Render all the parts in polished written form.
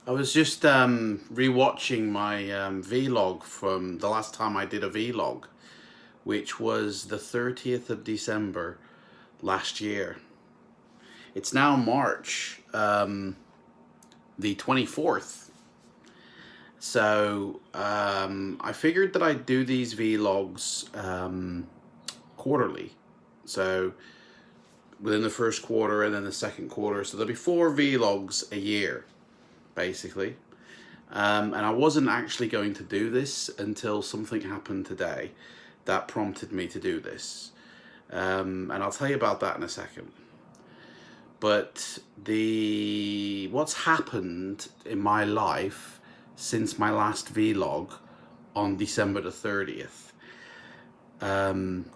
I was just rewatching my vlog from the last time I did a vlog, which was the 30th of December last year. It's now March the 24th. So I figured that I'd do these vlogs quarterly. So within the first quarter and then the second quarter. So there'll be 4 vlogs a year, basically. And I wasn't actually going to do this until something happened today that prompted me to do this. And I'll tell you about that in a second. But what's happened in my life since my last vlog on December the 30th,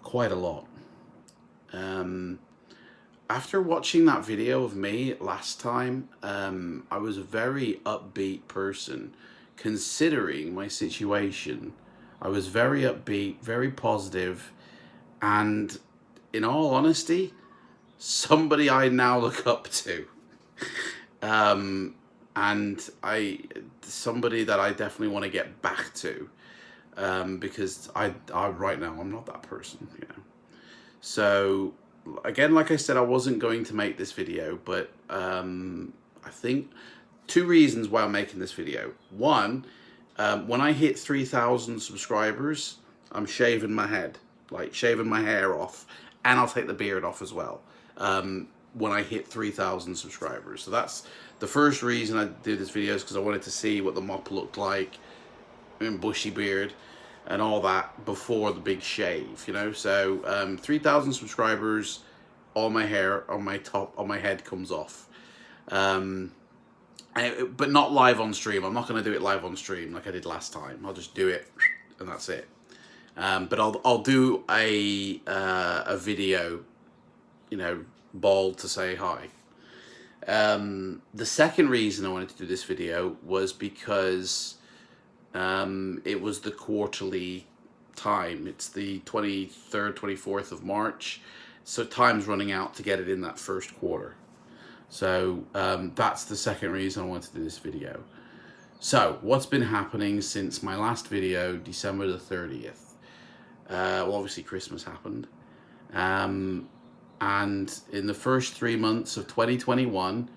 quite a lot. After watching that video of me last time, I was a very upbeat person considering my situation. I was very upbeat, very positive, and in all honesty, somebody I now look up to. And somebody that I definitely want to get back to, because I right now I'm not that person, you know. So again, like I said, I wasn't going to make this video, but I think 2 reasons why I'm making this video. One, when I hit 3,000 subscribers, I'm shaving my head, like shaving my hair off, and I'll take the beard off as well. When I hit 3,000 subscribers. So that's the first reason I do this video, is because I wanted to see what the mop looked like, and bushy beard and all that before the big shave, you know. So 3,000 subscribers, all my hair on my head comes off. But not live on stream. I'm not going to do it live on stream like I did last time. I'll just do it and that's it. But I'll do a video, you know, bald to say hi. The second reason I wanted to do this video was because it was the quarterly time. It's the 23rd, 24th of March. So time's running out to get it in that first quarter. So that's the second reason I wanted to do this video. So what's been happening since my last video, December the 30th? Well, obviously Christmas happened. And in the first 3 months of 2021,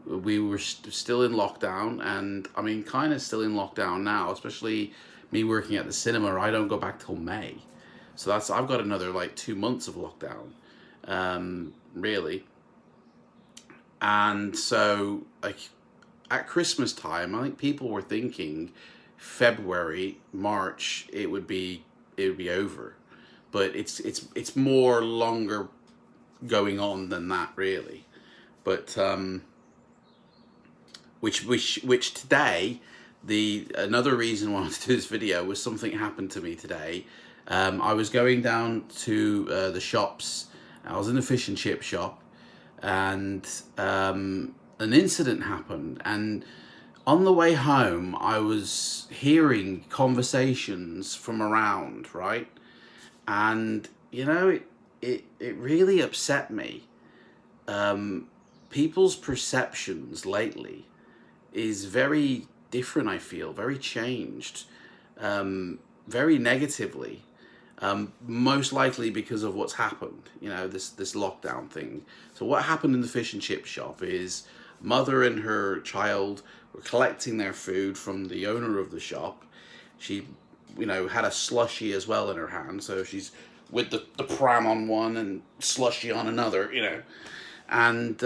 we were still in lockdown, and I mean, kind of still in lockdown now, especially me working at the cinema. I don't go back till May. So I've got another like 2 months of lockdown, really. And so like at Christmas time, I think people were thinking February, March, it would be over. But it's more longer going on than that, really. But which today, another reason why I wanted to do this video was something happened to me today. I was going down to the shops. I was in a fish and chip shop, and an incident happened. And on the way home, I was hearing conversations from around, right? And you know, it really upset me. People's perceptions lately is very different, I feel, very changed, very negatively, most likely because of what's happened, you know, this lockdown thing. So what happened in the fish and chip shop is mother and her child were collecting their food from the owner of the shop. She, you know, had a slushie as well in her hand, so she's with the pram on one and slushy on another, you know. And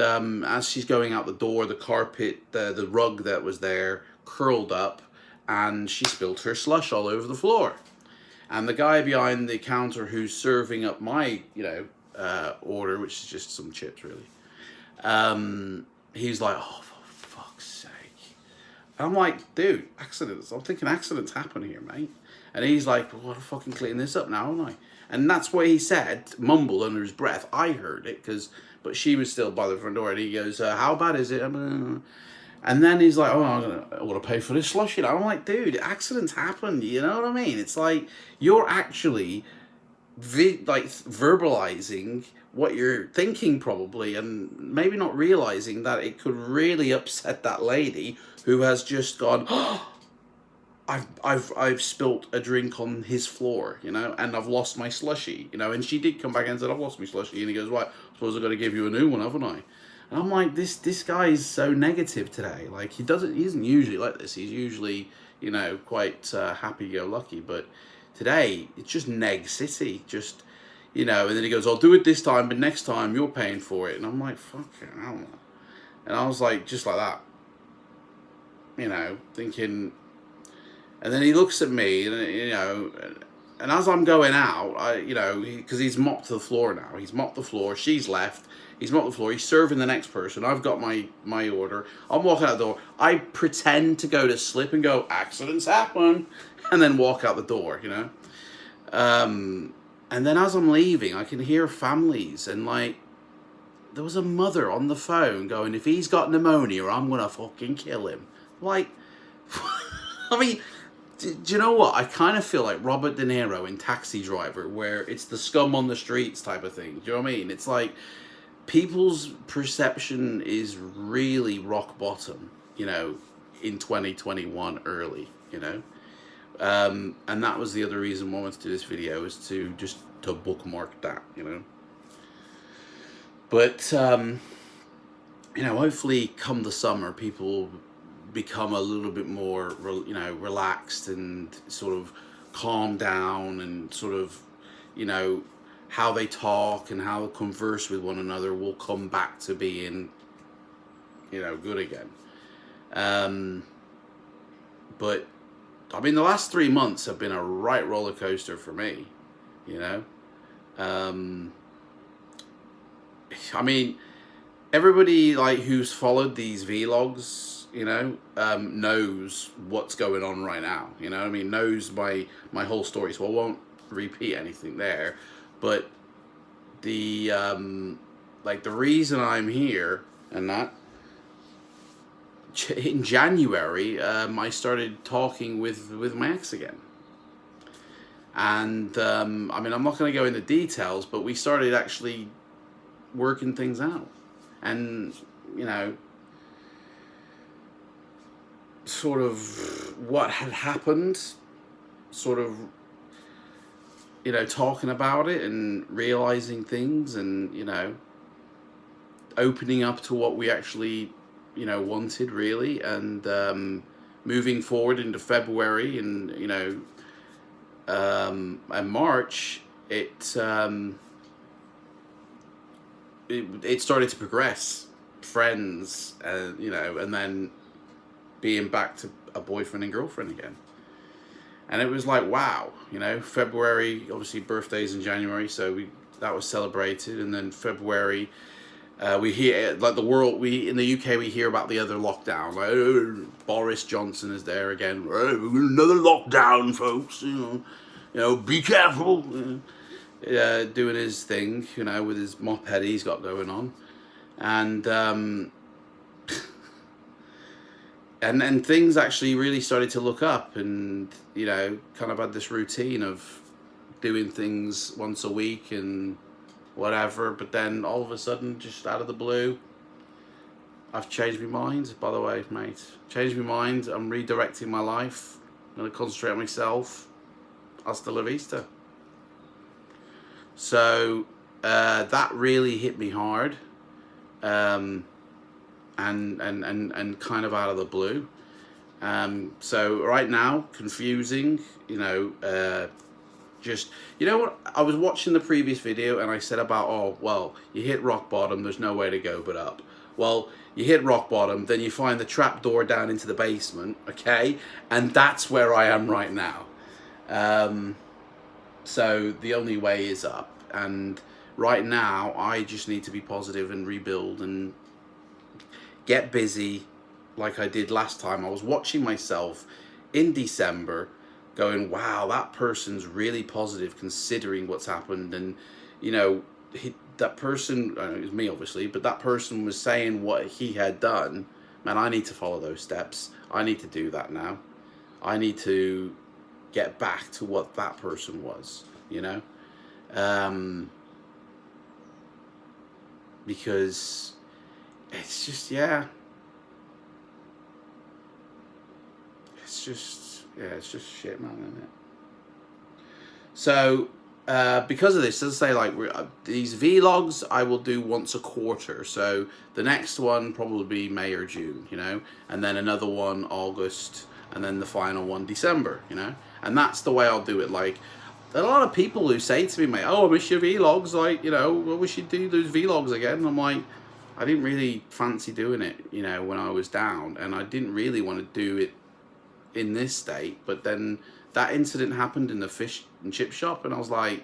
as she's going out the door, the carpet, the rug that was there curled up, and she spilled her slush all over the floor. And the guy behind the counter who's serving up my, you know, order, which is just some chips, really, he's like, oh, for fuck's sake. And I'm like, dude, accidents. I'm thinking accidents happen here, mate. And he's like, well, I'll fucking clean this up now, haven't I? And that's what he said, mumbled under his breath. I heard it, but she was still by the front door. And he goes, how bad is it? And then he's like, oh, I want to pay for this slushy. I'm like, dude, accidents happen. You know what I mean? It's like, you're actually like verbalizing what you're thinking probably, and maybe not realizing that it could really upset that lady who has just gone, oh, I've spilt a drink on his floor, you know, and I've lost my slushie, you know. And she did come back and said, I've lost my slushie. And he goes, right, I suppose I've got to give you a new one, haven't I? And I'm like, this guy is so negative today. Like, he isn't usually like this. He's usually, you know, quite happy-go-lucky. But today, it's just neg city. Just, you know, and then he goes, I'll do it this time, but next time you're paying for it. And I'm like, fucking hell. And I was like, just like that, you know, thinking. And then he looks at me, and you know, and as I'm going out, you know, because he's mopped the floor now. He's mopped the floor. She's left. He's mopped the floor. He's serving the next person. I've got my order. I'm walking out the door. I pretend to go to slip and go, accidents happen, and then walk out the door, you know. And then as I'm leaving, I can hear families, and like, there was a mother on the phone going, if he's got pneumonia, I'm gonna fucking kill him. Like, I mean. Do you know what? I kind of feel like Robert De Niro in Taxi Driver, where it's the scum on the streets type of thing. Do you know what I mean? It's like people's perception is really rock bottom, you know, in 2021 early, you know. And that was the other reason why I wanted to do this video, is to just to bookmark that, you know. But, you know, hopefully come the summer, people become a little bit more, you know, relaxed and sort of calm down, and sort of, you know, how they talk and how they converse with one another will come back to being, you know, good again. But I mean, the last 3 months have been a right roller coaster for me, you know. I mean, everybody like who's followed these vlogs, you know, knows what's going on right now, you know what I mean, knows my whole story, so I won't repeat anything there. But the like the reason I'm here and that, in January, I started talking with my ex again. And I mean, I'm not going to go into details, but we started actually working things out. And, you know, sort of what had happened, sort of, you know, talking about it and realizing things, and, you know, opening up to what we actually, you know, wanted really. And moving forward into February and, you know, and March, it started to progress, friends, you know, and then being back to a boyfriend and girlfriend again. And it was like, wow, you know, February, obviously birthdays in January, so that was celebrated. And then February, we hear, like the world, in the UK, we hear about the other lockdown. Like, oh, Boris Johnson is there again. Oh, another lockdown, folks. You know, be careful. Doing his thing, you know, with his moped he's got going on. And and then things actually really started to look up, and, you know, kind of had this routine of doing things once a week and whatever. But then all of a sudden, just out of the blue, I've changed my mind. By the way, mate, changed my mind. I'm redirecting my life. I'm going to concentrate on myself. Hasta la vista. So that really hit me hard, and kind of out of the blue. So right now, confusing, you know, just, you know what, I was watching the previous video and I said about, oh, well, you hit rock bottom, there's no way to go but up. Well, you hit rock bottom, then you find the trap door down into the basement, okay? And that's where I am right now. So the only way is up. And right now, I just need to be positive and rebuild and get busy like I did last time. I was watching myself in December going, wow, that person's really positive considering what's happened. And, you know, that person, it was me obviously, but that person was saying what he had done. Man, I need to follow those steps. I need to do that now. I need to get back to what that person was, you know? Because it's just, yeah, it's just shit, man, isn't it? So, because of this, as I say, like these vlogs, I will do once a quarter. So the next one probably be May or June, you know, and then another one August, and then the final one December, you know, and that's the way I'll do it. Like, there are a lot of people who say to me, mate, oh, I miss your vlogs, like, you know, I wish you'd do those vlogs again. And I'm like, I didn't really fancy doing it, you know, when I was down, and I didn't really want to do it in this state. But then that incident happened in the fish and chip shop, and I was like,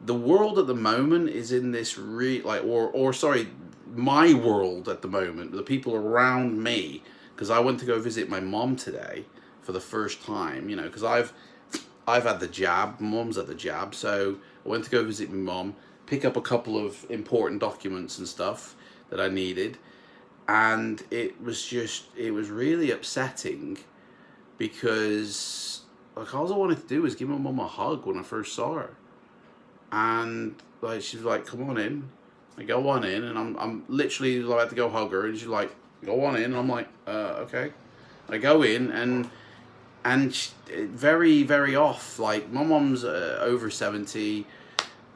the world at the moment is in this or sorry, my world at the moment, the people around me, because I went to go visit my mom today for the first time, you know, because I've had the jab, mom's had the jab, so I went to go visit my mom, pick up a couple of important documents and stuff that I needed, and it was really upsetting, because like all I wanted to do was give my mum a hug when I first saw her, and like she's like, come on in. I go on in, and I'm literally about to go hug her, and she's like, go on in, and I'm like, okay. I go in, and she, very, very off. Like, my mom's over 70,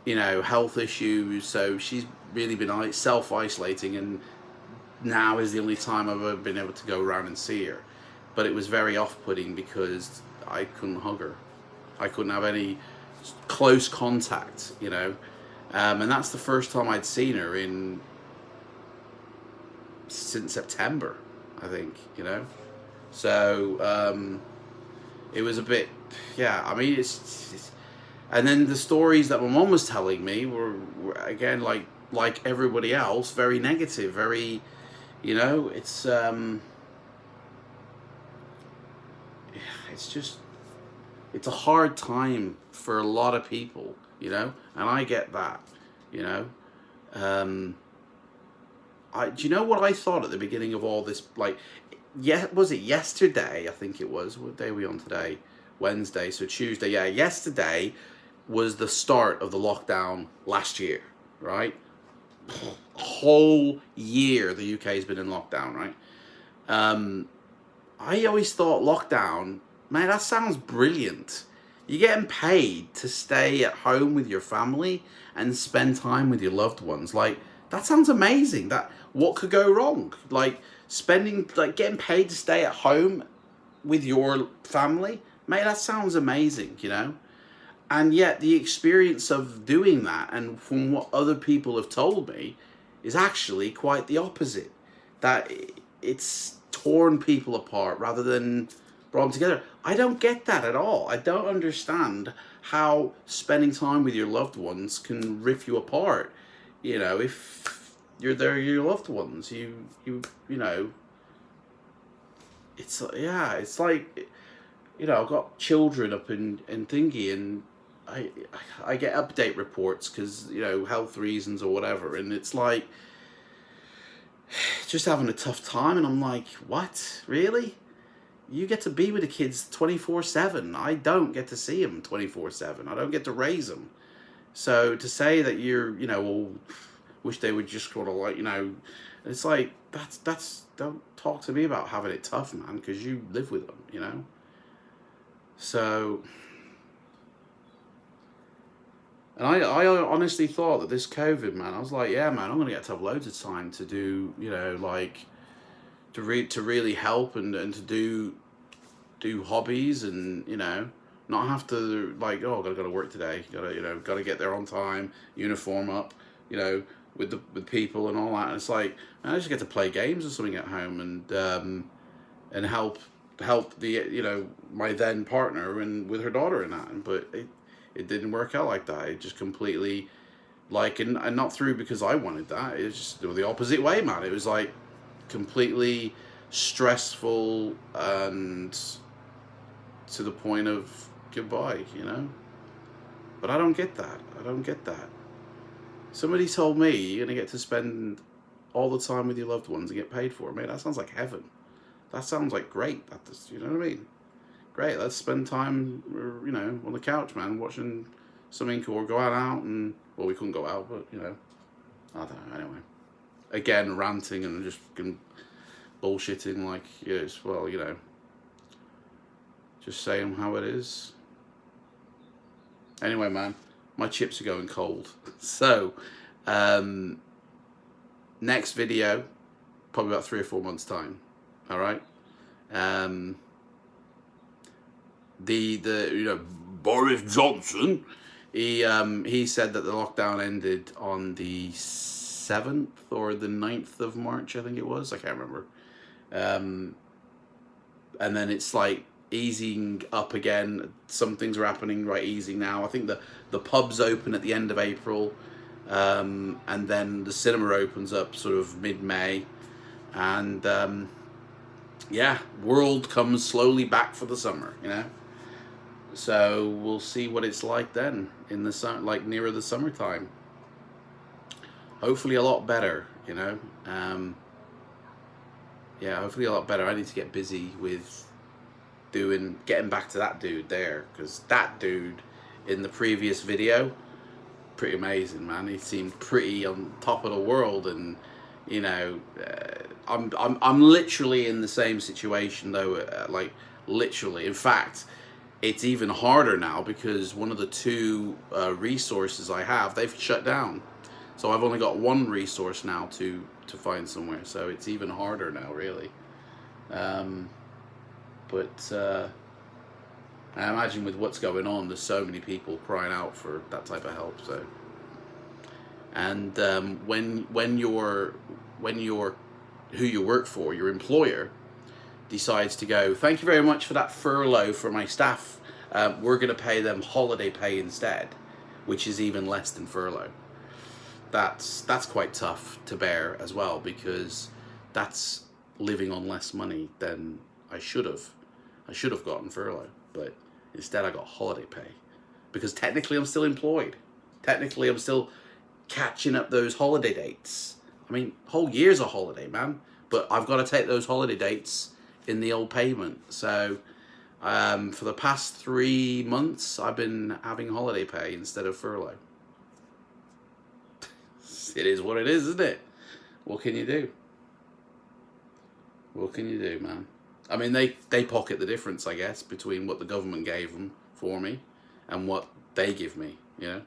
you know, health issues, so she's really been self-isolating, and now is the only time I've ever been able to go around and see her. But it was very off-putting because I couldn't hug her. I couldn't have any close contact, you know. And that's the first time I'd seen her since September, I think, you know. So it was a bit, yeah. I mean, and then the stories that my mom was telling me were again, like everybody else, very negative, very, you know. It's just, it's a hard time for a lot of people, you know, and I get that, you know. Do you know what I thought at the beginning of all this? Like, yeah, was it yesterday? I think it was. What day are we on today? Wednesday, so Tuesday. Yeah, yesterday was the start of the lockdown last year, right? A whole year the UK has been in lockdown, right? I always thought lockdown, man, that sounds brilliant. You're getting paid to stay at home with your family and spend time with your loved ones. Like, that sounds amazing. What could go wrong? Like, getting paid to stay at home with your family, mate, that sounds amazing, you know? And yet the experience of doing that, and from what other people have told me, is actually quite the opposite. That it's torn people apart rather than brought them together. I don't get that at all. I don't understand how spending time with your loved ones can rip you apart. You know, if they're your loved ones, you know, it's, yeah, it's like, you know, I've got children up in Thingy, and I get update reports because, you know, health reasons or whatever, and it's like just having a tough time, and I'm like, what, really? You get to be with the kids 24/7. I don't get to see them 24/7. I don't get to raise them. So to say that you're, you know, well, wish they would just sort of, like, you know, it's like, that's don't talk to me about having it tough, man, because you live with them, you know. So, and I honestly thought that this COVID, man, I was like, yeah, man, I'm gonna get to have loads of time to do, you know, like, to really help, and to do hobbies, and, you know, not have to, like, oh, gotta go to work today, gotta get there on time, uniform up, you know, with people and all that. And it's like, I just get to play games or something at home, and help the, you know, my then partner and with her daughter and that. But it didn't work out like that. It just completely, like, and not through because I wanted that. It was just the opposite way, man. It was like completely stressful, and to the point of goodbye, you know. But I don't get that. I don't get that. Somebody told me you're gonna get to spend all the time with your loved ones and get paid for it. Mate, that sounds like heaven. That sounds like great. You know what I mean? Great. Let's spend time, you know, on the couch, man, watching something, or go out and, well, we couldn't go out, but, you know, I don't know, anyway. Again, ranting and just bullshitting, like, yes, well, you know, just saying how it is. Anyway, man, my chips are going cold. So, next video, probably about 3 or 4 months' time. All right. You know, Boris Johnson, he said that the lockdown ended on the 7th or the 9th of March, I think it was. I can't remember. And then it's like easing up again. Some things are happening, right, easing now. I think the pubs open at the end of April, and then the cinema opens up sort of mid-May, and yeah, world comes slowly back for the summer, you know. So we'll see what it's like then in the sun, like nearer the summertime. Hopefully a lot better, you know. Yeah, hopefully a lot better. I need to get busy with getting back to that dude there, because that dude in the previous video, pretty amazing, man. He seemed pretty on top of the world, and you know, I'm literally in the same situation though, like literally. In fact, it's even harder now because one of the 2 resources I have, they've shut down. So I've only got 1 resource now to find somewhere. So it's even harder now, really. But I imagine with what's going on, there's so many people crying out for that type of help. So, and when your who you work for, your employer, decides to go, thank you very much for that furlough for my staff, we're going to pay them holiday pay instead, which is even less than furlough. That's quite tough to bear as well, because that's living on less money than I should have gotten furlough, but instead I got holiday pay, because technically I'm still employed. Technically I'm still catching up those holiday dates. I mean, whole year's a holiday, man, but I've got to take those holiday dates in the old payment. So for the past 3 months, I've been having holiday pay instead of furlough. It is what it is, isn't it? What can you do? What can you do, man? I mean, they pocket the difference, I guess, between what the government gave them for me and what they give me, you know?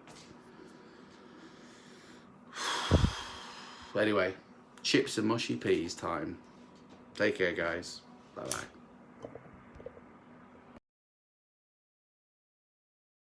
Anyway, chips and mushy peas time. Take care, guys. Bye-bye.